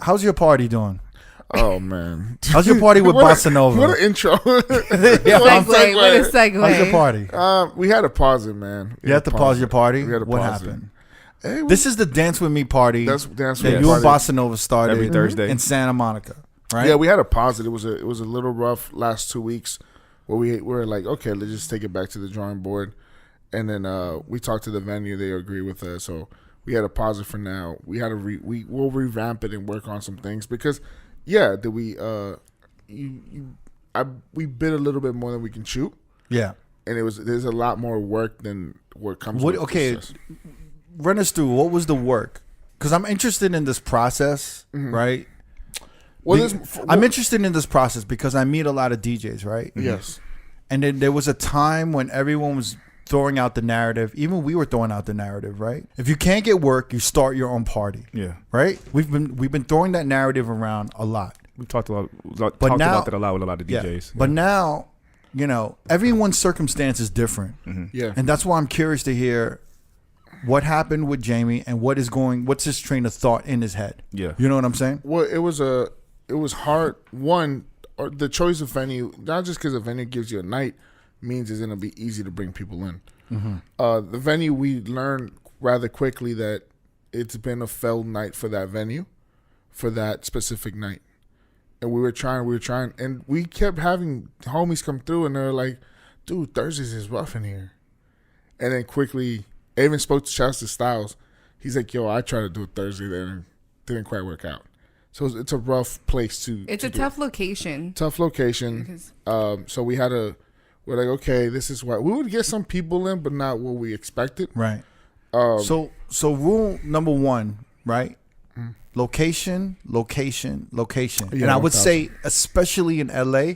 how's your party doing? Oh man, how's your party with Bossa Nova? What an intro! What a segue. How's your party? We had to pause it, man. You had to pause your party. We had to what pause happened? It. This is the Dance With Me party. That's dance that with you me and party. Bossa Nova started every Thursday in Santa Monica, right? Yeah, we had to pause it. It was a little rough last 2 weeks where we were like, okay, let's just take it back to the drawing board, and then we talked to the venue. They agree with us, so we had to pause it for now. We had to we'll revamp it and work on some things because, yeah, we bid a little bit more than we can chew. Yeah, and there's a lot more work than what comes. With okay, this. Run us through what was the work, because I'm interested in this process, right? Well, I'm interested in this process because I meet a lot of DJs, right? Yes. And then there was a time when everyone was throwing out the narrative. Even we were throwing out the narrative, right? If you can't get work, you start your own party. Yeah. Right? We've been throwing that narrative around a lot. We talked about that a lot with a lot of DJs. Yeah. But now, everyone's circumstance is different. Yeah. And that's why I'm curious to hear what happened with Jamie and what's his train of thought in his head. Yeah. You know what I'm saying? Well, it was hard. One, or the choice of venue, not just because a venue gives you a night, means it's going to be easy to bring people in. The venue, we learned rather quickly that it's been a failed night for that venue, for that specific night. And we were trying, and we kept having homies come through, and they're like, dude, Thursdays is rough in here. And then quickly, I even spoke to Shasta Styles. He's like, yo, I tried to do a Thursday there, and it didn't quite work out. So it's a rough place to. It's a tough location. Tough location. So we're like, okay, this is what we would get some people in, but not what we expected. Right. So rule number one, right? Location. Yeah, and I would say, especially in LA,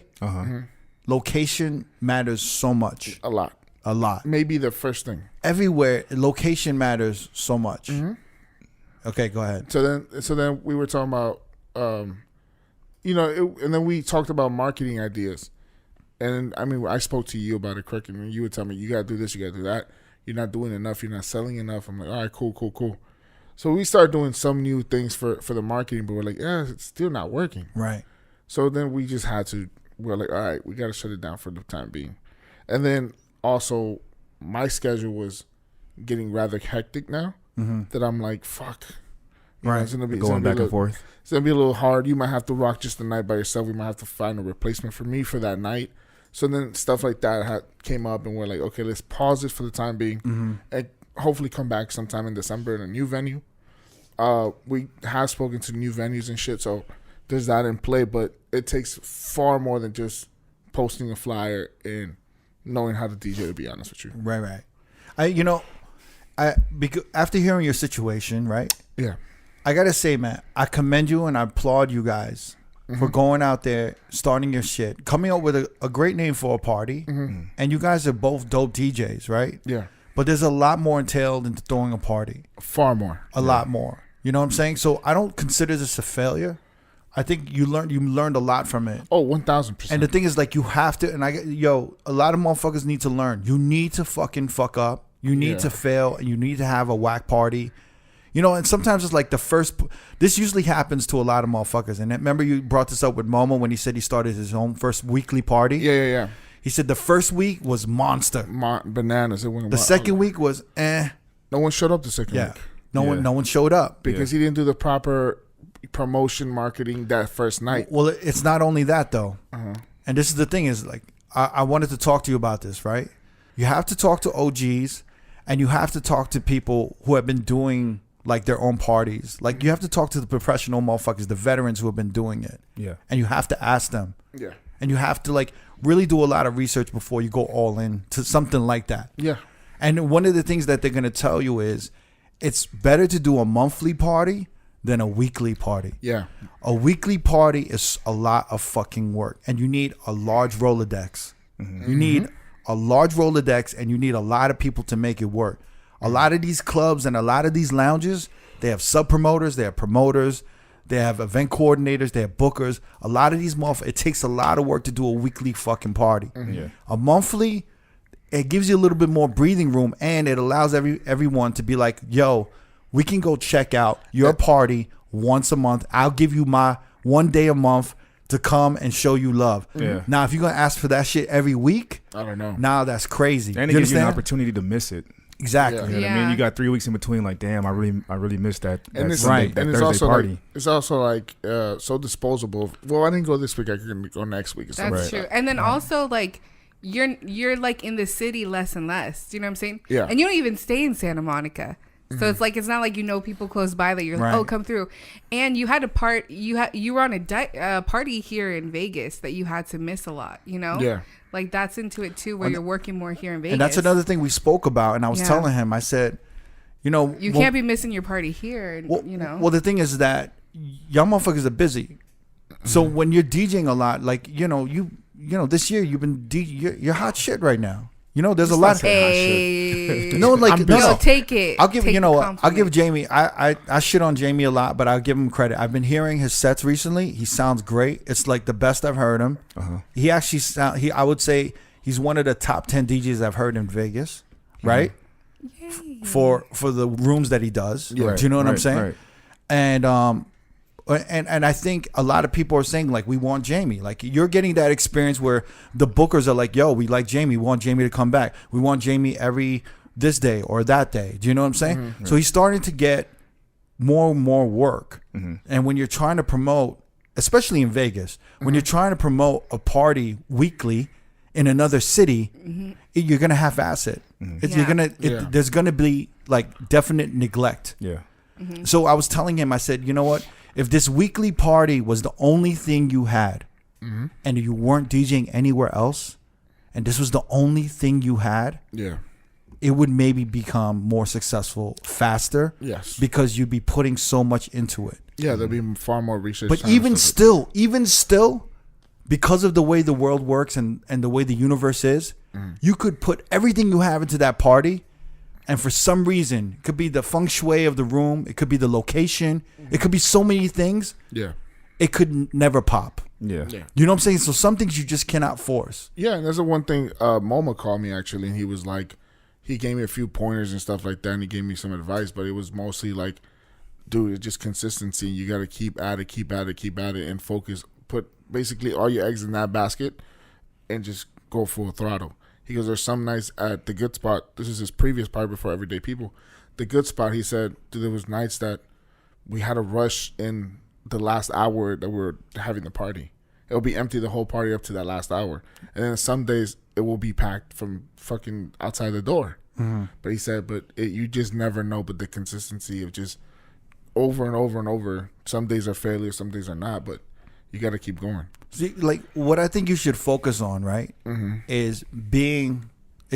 location matters so much. A lot. Maybe the first thing. Everywhere, location matters so much. Okay, go ahead. So then we were talking about, and then we talked about marketing ideas. And I mean, I spoke to you about it, Crick, and you would tell me, you got to do this, you got to do that. You're not doing enough. You're not selling enough. I'm like, all right, cool. So we started doing some new things for the marketing, but we're like, it's still not working. Right. So then we just we're like, all right, we got to shut it down for the time being. And then also my schedule was getting rather hectic now that I'm like, fuck. Right. It's going back and forth. It's going to be a little hard. You might have to rock just the night by yourself. We might have to find a replacement for me for that night. So then stuff like that came up, and we're like, okay, let's pause it for the time being and hopefully come back sometime in December in a new venue. We have spoken to new venues and shit, so there's that in play, but it takes far more than just posting a flyer and knowing how to DJ, to be honest with you. Right. Because after hearing your situation, right? Yeah. I got to say, man, I commend you and I applaud you guys for going out there, starting your shit, coming up with a great name for a party. And you guys are both dope DJs, right? Yeah. But there's a lot more entailed into throwing a party. Far more. A lot more. You know what I'm saying? So I don't consider this a failure. I think you learned a lot from it. Oh, 1,000%. And the thing is, like, you have to, and a lot of motherfuckers need to learn. You need to fucking fuck up. You need to fail, and you need to have a whack party. And sometimes it's like this usually happens to a lot of motherfuckers. And remember you brought this up with Momo when he said he started his own first weekly party? Yeah. He said the first week was monster. Bananas. The second week was No one showed up the second week. No one showed up. Because he didn't do the proper promotion marketing that first night. Well, it's not only that, though. And this is the thing is, like, I wanted to talk to you about this, right? You have to talk to OGs, and you have to talk to people who have been doing like their own parties. Like, you have to talk to the professional motherfuckers, the veterans who have been doing it. Yeah. And you have to ask them. Yeah. And you have to, like, really do a lot of research before you go all in to something like that. Yeah. And one of the things that they're going to tell you is it's better to do a monthly party than a weekly party. Yeah. A weekly party is a lot of fucking work. And you need a large Rolodex. You need a large Rolodex, and you need a lot of people to make it work. A lot of these clubs and a lot of these lounges, they have sub-promoters, they have promoters, they have event coordinators, they have bookers. A lot of these motherfuckers, it takes a lot of work to do a weekly fucking party. Yeah. A monthly, it gives you a little bit more breathing room, and it allows everyone to be like, yo, we can go check out your party once a month. I'll give you my 1 day a month to come and show you love. Yeah. Now, if you're gonna ask for that shit every week, I don't know. now that's crazy. And it gives you an opportunity to miss it. Exactly. Yeah. You know what I mean? You got 3 weeks in between. Like, damn, I really missed that. And it's right. That and it's Thursday also party. like, it's also like so disposable. Well, I didn't go this week. I can go next week. Or something. That's true. And then also like you're like in the city less and less. Do you know what I'm saying? Yeah. And you don't even stay in Santa Monica. So it's like, it's not like you know people close by that you're like, Right. oh, come through. And you had a part, you were on a party here in Vegas that you had to miss a lot, you know? Yeah. Like that's into it too, where you're working more here in Vegas. And that's another thing we spoke about. And I was Yeah. telling him, I said, you know, You can't be missing your party here, and, you know? Well, the thing is that y'all motherfuckers are busy. So when you're DJing a lot, like, you know, this year you've been you're hot shit right now. You know, there's a lot. Hey. No, like No, take it. I'll give Take you know the what I'll give compliment. Jamie. I shit on Jamie a lot, but I'll give him credit. I've been hearing his sets recently. He sounds great. It's like the best I've heard him. He actually I would say he's one of the top 10 DJs I've heard in Vegas, right? For the rooms that he does. Yeah. Do you know what I'm Right, saying? right. And I think a lot of people are saying, like, we want Jamie. Like, you're getting that experience where the bookers are like, yo, we like Jamie. We want Jamie to come back. We want Jamie every this day or that day. Do you know what I'm saying? So he's starting to get more and more work. And when you're trying to promote, especially in Vegas, when you're trying to promote a party weekly in another city, you're going to half-ass it. Yeah. There's going to be, like, definite neglect. Yeah. So I was telling him, I said, you know what? If this weekly party was the only thing you had and you weren't DJing anywhere else and this was the only thing you had, Yeah. it would maybe become more successful faster. Yes. Because you'd be putting so much into it. Yeah, there'll be far more research. But time even and stuff still, because of the way the world works and the way the universe is, you could put everything you have into that party. And for some reason, it could be the feng shui of the room. It could be the location. It could be so many things. Yeah. It could never pop. Yeah. Yeah. You know what I'm saying? So some things you just cannot force. Yeah, and that's the one thing. MoMA called me actually, and he was like, he gave me a few pointers and stuff like that, and he gave me some advice, but it was mostly like, dude, it's just consistency. You got to keep at it, and focus. Put basically all your eggs in that basket, and just go full throttle. He goes, there's some nights at the Good Spot. This is his previous party before Everyday People. The Good Spot, he said, dude, there was nights that we had a rush in the last hour that we were having the party. It'll be empty the whole party up to that last hour. And then some days it will be packed from fucking outside the door. But he said, you just never know. But the consistency of just over and over and over. Some days are failure, some days are not. But you got to keep going. See, like what I think you should focus on, right, is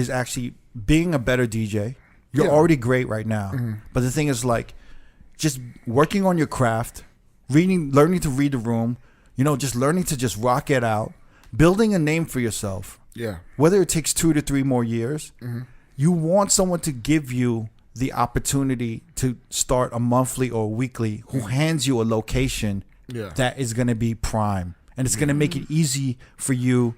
actually being a better DJ. You're already great right now. But the thing is, like, just working on your craft, learning to read the room, you know, just learning to just rock it out, building a name for yourself. Yeah. Whether it takes 2 to 3 more years, you want someone to give you the opportunity to start a monthly or weekly who hands you a location that is going to be prime. And it's going to make it easy for you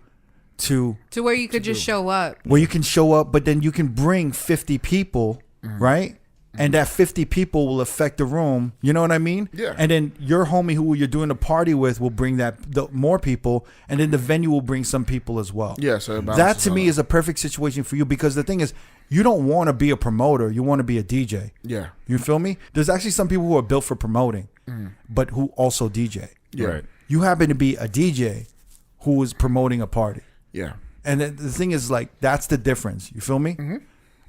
to where you could just show up. Where you can show up, but then you can bring 50 people, right? And that 50 people will affect the room. You know what I mean? Yeah. And then your homie who you're doing a party with will bring the more people, and then the venue will bring some people as well. Yeah, so it that balances to me out. is a perfect situation for you, because the thing is, you don't want to be a promoter. You want to be a DJ. Yeah. You feel me? There's actually some people who are built for promoting, but who also DJ. Yeah. Right. You happen to be a DJ who is promoting a party. Yeah. And the thing is, like, that's the difference. You feel me?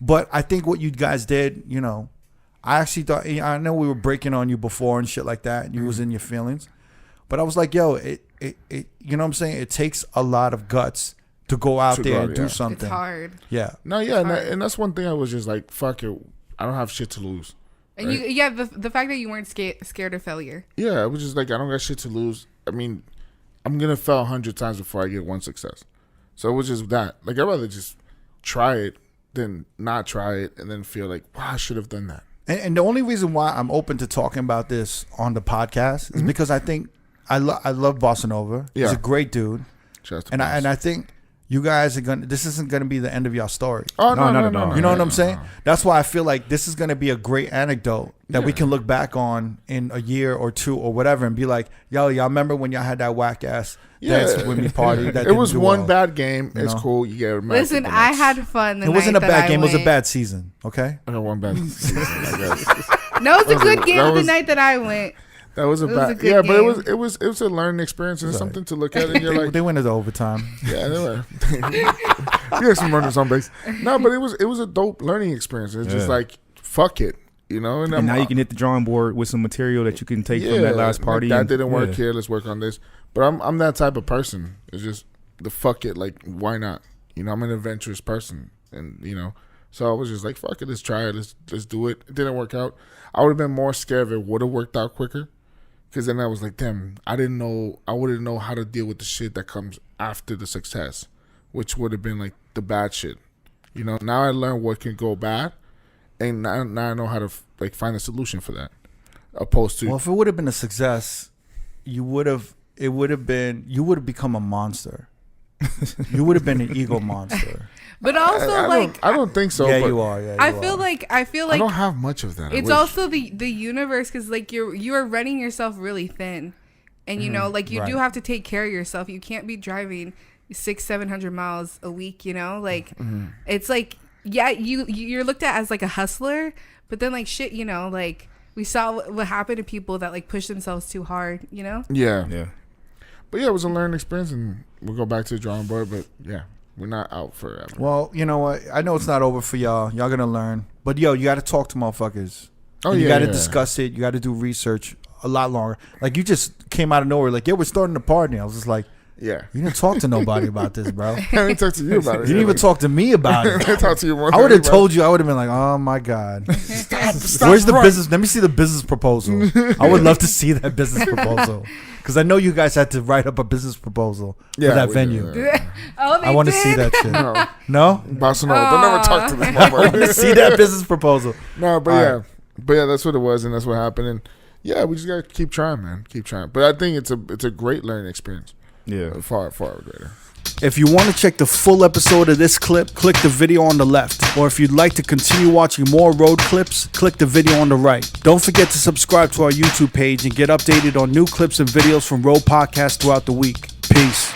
But I think what you guys did, you know, I actually thought, I know we were breaking on you before and shit like that, and you was in your feelings. But I was like, yo, it you know what I'm saying? It takes a lot of guts to go out To there go out, and do yeah. something. It's hard. Yeah. No, yeah, and that's one thing I was just like, fuck it. I don't have shit to lose. And Right? the fact that you weren't scared of failure. Yeah, I was just like, I don't got shit to lose. I mean, I'm going to fail 100 times before I get one success. So it was just that. Like, I'd rather just try it than not try it and then feel like, wow, I should have done that. And the only reason why I'm open to talking about this on the podcast is because I think I love Bossa Nova. He's Yeah. a great dude. Just And I think you guys are gonna. This isn't gonna be the end of your story. Oh No, not at all. You know what I'm saying? That's why I feel like this is gonna be a great anecdote that we can look back on in a year or two or whatever, and be like, "Yo, y'all remember when y'all had that whack ass dance with me party?" That it was didn't do one well. bad game. It's know? cool. You get mad. Listen, I had fun. It wasn't a bad game. It was a bad season. Okay. I got one bad season, I guess. No, it was a good game that the was- night that I went. That was a It was a bad. good Yeah, but game. it was a learning experience and It's something to look at. And you're like, They went into overtime. yeah, they were. You had some runners on base. No, but it was a dope learning experience. It's just Yeah. like, fuck it, you know. And now you can hit the drawing board with some material that you can take from that last party. Like, that and- didn't work yeah. here. Let's work on this. But I'm that type of person. It's just the fuck it. Like, why not? You know, I'm an adventurous person, and you know, so I was just like, fuck it. Let's try it. Let's do it. It didn't work out. I would have been more scared if it would have worked out quicker. Because then I was like, damn, I wouldn't know how to deal with the shit that comes after the success, which would have been like the bad shit. You know, now I learned what can go bad, and now I know how to like find a solution for that. Opposed to, Well, if it would have been a success, you would have become a monster. You would have been an ego monster. But also, I don't think so. Yeah, but you are. Yeah, I you feel are. like I don't have much of that. I it's wish. also the universe, because like you are running yourself really thin, and you know, like you do Right. have to take care of yourself. You can't be driving 600-700 miles a week. You know, like it's like, yeah, you're looked at as like a hustler, but then like shit, you know, like we saw what happened to people that like push themselves too hard. You know. Yeah. Yeah. But yeah, it was a learning experience, and we'll go back to the drawing board. But yeah, we're not out forever. Well, you know what? I know it's not over for y'all. Y'all gonna learn. But yo, you got to talk to motherfuckers. Oh, And you yeah, got to yeah. discuss it. You got to do research a lot longer. Like you just came out of nowhere. Like, yeah, we're starting a party. I was just like, Yeah. you didn't talk to nobody about this, bro. You I didn't talk to you about it. didn't even talk to me about I it. didn't talk to you more. I would have told you. I would have been like, oh my god. Where's the business? Let me see the business proposal. I would love to see that business proposal. Because I know you guys had to write up a business proposal for that we venue. did, Oh, they I want to did? see that shit. No, No? Barcelona. Don't ever talk to this I want to motherfucker. see that business proposal. No, but All yeah. right. But yeah, that's what it was, and that's what happened. And yeah, we just gotta keep trying, man. Keep trying. But I think it's a great learning experience. Yeah. Far greater. If you want to check the full episode of this clip, click the video on the left. Or if you'd like to continue watching more road clips, click the video on the right. Don't forget to subscribe to our YouTube page and get updated on new clips and videos from Road Podcast throughout the week. Peace.